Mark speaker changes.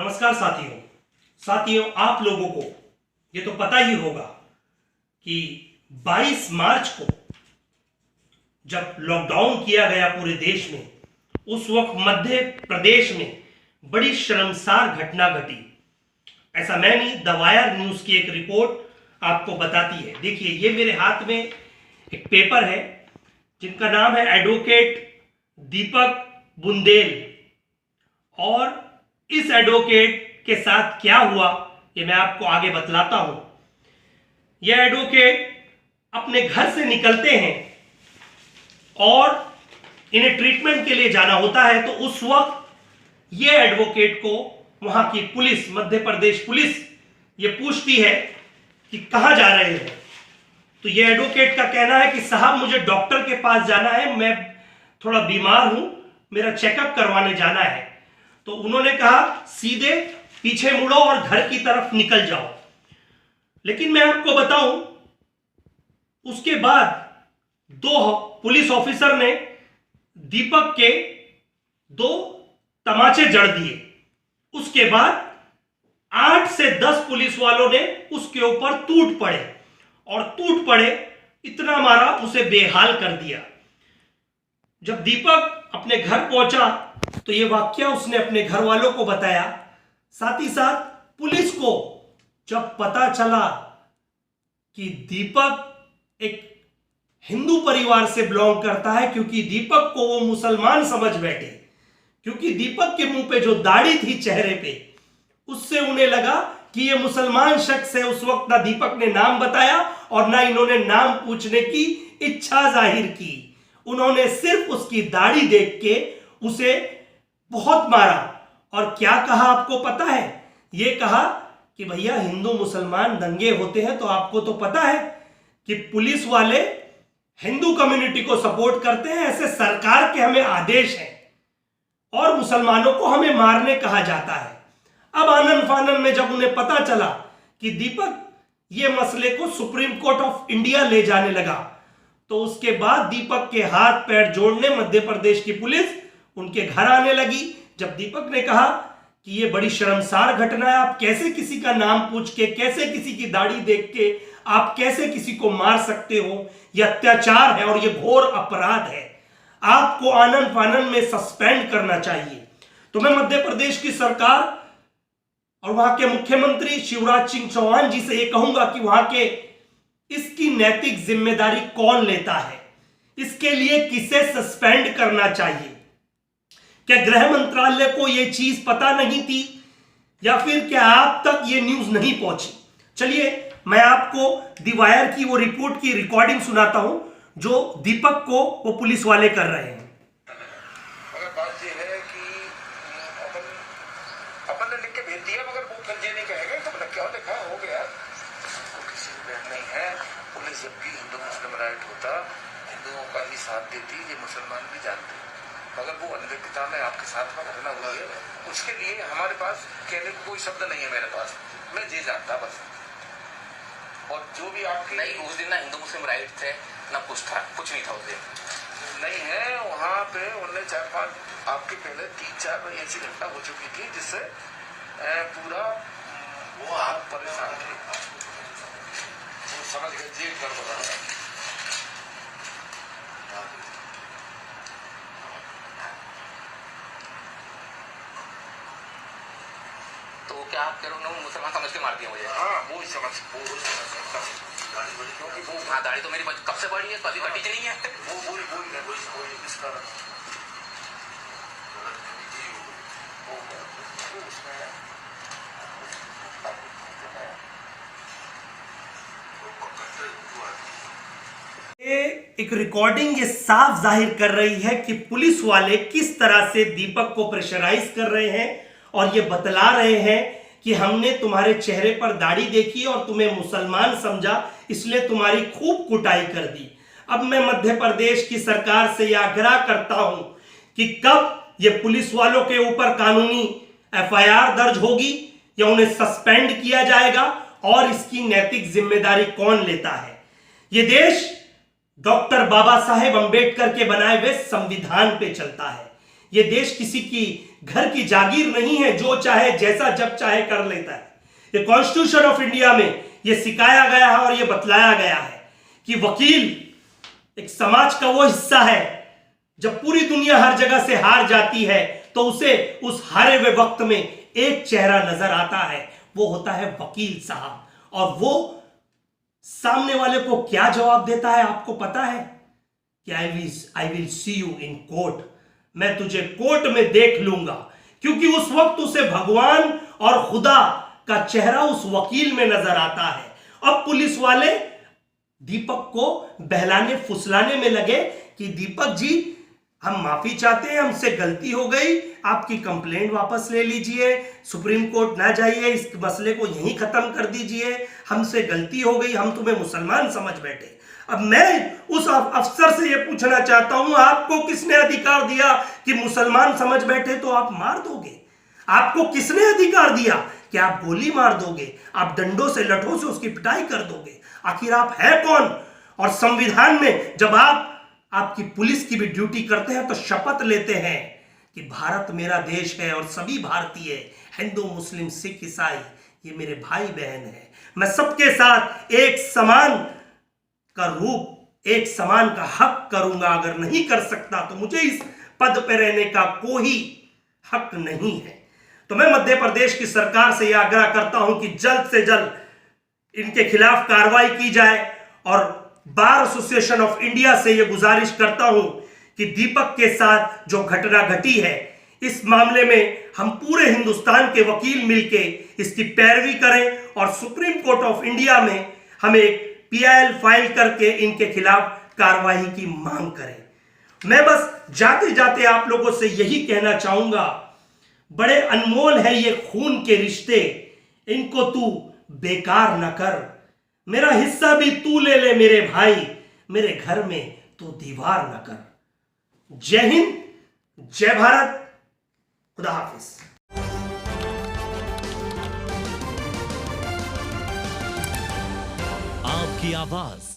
Speaker 1: नमस्कार साथियों, आप लोगों को ये तो पता ही होगा कि 22 मार्च को जब लॉकडाउन किया गया पूरे देश में, उस वक्त मध्य प्रदेश में बड़ी शर्मसार घटना घटी। ऐसा मैं नहीं, द वायर न्यूज की एक रिपोर्ट आपको बताती है। देखिए, ये मेरे हाथ में एक पेपर है जिनका नाम है एडवोकेट दीपक बुंदेल, और इस एडवोकेट के साथ क्या हुआ ये मैं आपको आगे बतलाता हूं। यह एडवोकेट अपने घर से निकलते हैं और इन्हें ट्रीटमेंट के लिए जाना होता है, तो उस वक्त यह एडवोकेट को वहां की पुलिस, मध्य प्रदेश पुलिस, ये पूछती है कि कहां जा रहे हैं। तो यह एडवोकेट का कहना है कि साहब, मुझे डॉक्टर के पास जाना है, मैं थोड़ा बीमार हूं, मेरा चेकअप करवाने जाना है। तो उन्होंने कहा सीधे पीछे मुड़ो और घर की तरफ निकल जाओ। लेकिन मैं आपको बताऊं, उसके बाद दो पुलिस ऑफिसर ने दीपक के 2 तमाचे जड़ दिए। उसके बाद 8 से 10 पुलिस वालों ने उसके ऊपर टूट पड़े, इतना मारा, उसे बेहाल कर दिया। जब दीपक अपने घर पहुंचा तो यह वाकया उसने अपने घर वालों को बताया। साथ ही साथ पुलिस को जब पता चला कि दीपक एक हिंदू परिवार से बिलोंग करता है, क्योंकि दीपक को वो मुसलमान समझ बैठे, क्योंकि दीपक के मुंह पे जो दाढ़ी थी चेहरे पे, उससे उन्हें लगा कि ये मुसलमान शख्स है। उस वक्त ना दीपक ने नाम बताया और ना इन्होंने नाम पूछने की इच्छा जाहिर की। उन्होंने सिर्फ उसकी दाढ़ी देख के उसे बहुत मारा। और क्या कहा आपको पता है? यह कहा कि भैया, हिंदू मुसलमान दंगे होते हैं तो आपको तो पता है कि पुलिस वाले हिंदू कम्युनिटी को सपोर्ट करते हैं, ऐसे सरकार के हमें आदेश हैं, और मुसलमानों को हमें मारने कहा जाता है। अब आनन फानन में जब उन्हें पता चला कि दीपक ये मसले को सुप्रीम कोर्ट ऑफ इंडिया ले जाने लगा, तो उसके बाद दीपक के हाथ पैर जोड़ने मध्य प्रदेश की पुलिस उनके घर आने लगी। जब दीपक ने कहा कि ये बड़ी शर्मसार घटना है, आप कैसे किसी का नाम पूछ के, कैसे किसी की दाढ़ी देख के आप कैसे किसी को मार सकते हो, यह अत्याचार है और यह घोर अपराध है, आपको आनन फानन में सस्पेंड करना चाहिए। तो मैं मध्य प्रदेश की सरकार और वहां के मुख्यमंत्री शिवराज सिंह चौहान जी से यह कहूंगा कि वहां के इसकी नैतिक जिम्मेदारी कौन लेता है, इसके लिए किसे सस्पेंड करना चाहिए। क्या गृह मंत्रालय को यह चीज पता नहीं थी, या फिर क्या आप तक यह न्यूज नहीं पहुंची? चलिए, मैं आपको द वायर की वो रिपोर्ट की रिकॉर्डिंग सुनाता हूं जो दीपक को वो पुलिस वाले कर रहे हैं।
Speaker 2: मगर बात यह है कि अपन ने लिख के भेज दिया, मगर वो फिर ये नहीं कहेगा तो क्या लिखा हो गया, वो किसी भी बैठ नहीं है। पुलिस जब भी हिंदू मुस्लिम राइट होता, हिंदुओं का ही साथ देती, ये मुसलमान भी जानते। मगर वो अनदेखता में आपके साथ में घटना हुई है, उसके लिए हमारे पास कहने को कोई शब्द नहीं है मेरे पास, मैं ये जानता बस। और जो भी आप
Speaker 3: नहीं, उस दिन ना हिंदू मुस्लिम राइट थे ना कुछ था, कुछ नहीं था उस दिन।
Speaker 2: नहीं है वहाँ पे। उनने 4-5 आपके पहले 3-4 ऐसी घटना हो चुकी थी जिससे पूरा वो आप परेशान थे, समझ गए जी। कर
Speaker 3: तो क्या आप कह रहे हो, मुसलमान समझ के मार दिया मुझे?
Speaker 2: हाँ, वो ही समझ सकता हूँ। क्योंकि वो
Speaker 3: हाँ, दाढ़ी तो मेरी कब से बढ़ी है, कभी कटी नहीं है।
Speaker 2: वो इस कारण
Speaker 1: एक रिकॉर्डिंग ये साफ जाहिर कर रही है कि पुलिस वाले किस तरह से दीपक को प्रेशराइज कर रहे हैं और ये बतला रहे हैं कि हमने तुम्हारे चेहरे पर दाढ़ी देखी और तुम्हें मुसलमान समझा, इसलिए तुम्हारी खूब कुटाई कर दी। अब मैं मध्य प्रदेश की सरकार से यह आग्रह करता हूं कि कब ये पुलिस वालों के ऊपर कानूनी एफआईआर दर्ज होगी या उन्हें सस्पेंड किया जाएगा, और इसकी नैतिक जिम्मेदारी कौन लेता है। यह देश डॉक्टर बाबा साहेब अंबेडकर के बनाए हुए संविधान पे चलता है। ये देश किसी की घर की जागीर नहीं है, जो चाहे जैसा जब चाहे कर लेता है। ये कॉन्स्टिट्यूशन ऑफ इंडिया में ये सिखाया गया है और ये बतलाया गया है कि वकील एक समाज का वो हिस्सा है, जब पूरी दुनिया हर जगह से हार जाती है तो उसे उस हारे हुए वक्त में एक चेहरा नजर आता है, वो होता है वकील साहब। और वो सामने वाले को क्या जवाब देता है आपको पता है कि I will see you in court, मैं तुझे कोर्ट में देख लूंगा। क्योंकि उस वक्त उसे भगवान और खुदा का चेहरा उस वकील में नजर आता है। अब पुलिस वाले दीपक को बहलाने फुसलाने में लगे कि दीपक जी, हम माफी चाहते हैं, हमसे गलती हो गई, आपकी कंप्लेंट वापस ले लीजिए, सुप्रीम कोर्ट ना जाइए, इस मसले को यहीं खत्म कर दीजिए, हमसे गलती हो गई, हम तुम्हें मुसलमान समझ बैठे। अब मैं उस अफसर से यह पूछना चाहता हूं, आपको किसने अधिकार दिया कि मुसलमान समझ बैठे तो आप मार दोगे? आपको किसने अधिकार दिया कि आप गोली मार दोगे, आप डंडों से लठों से उसकी पिटाई कर दोगे? आखिर आप है कौन? और संविधान में जब आप आपकी पुलिस की भी ड्यूटी करते हैं तो शपथ लेते हैं कि भारत मेरा देश है और सभी भारतीय, हिंदू मुस्लिम सिख ईसाई, ये मेरे भाई बहन है, मैं सबके साथ एक समान का रूप, एक समान का हक करूंगा। अगर नहीं कर सकता तो मुझे इस पद पर रहने का कोई हक नहीं है। तो मैं मध्य प्रदेश की सरकार से यह आग्रह करता हूं कि जल्द से जल्द इनके खिलाफ कार्रवाई की जाए और बार एसोसिएशन ऑफ इंडिया से यह गुजारिश करता हूं कि दीपक के साथ जो घटना घटी है, इस मामले में हम पूरे हिंदुस्तान के वकील मिलके इसकी पैरवी करें और सुप्रीम कोर्ट ऑफ इंडिया में हमें एक PIL फाइल करके इनके खिलाफ कार्रवाई की मांग करें। मैं बस जाते जाते आप लोगों से यही कहना चाहूंगा, बड़े अनमोल है ये खून के रिश्ते, इनको तू बेकार न कर, मेरा हिस्सा भी तू ले ले मेरे भाई, मेरे घर में तू दीवार न कर। जय हिंद, जय भारत, खुदा हाफिज।
Speaker 4: आपकी आवाज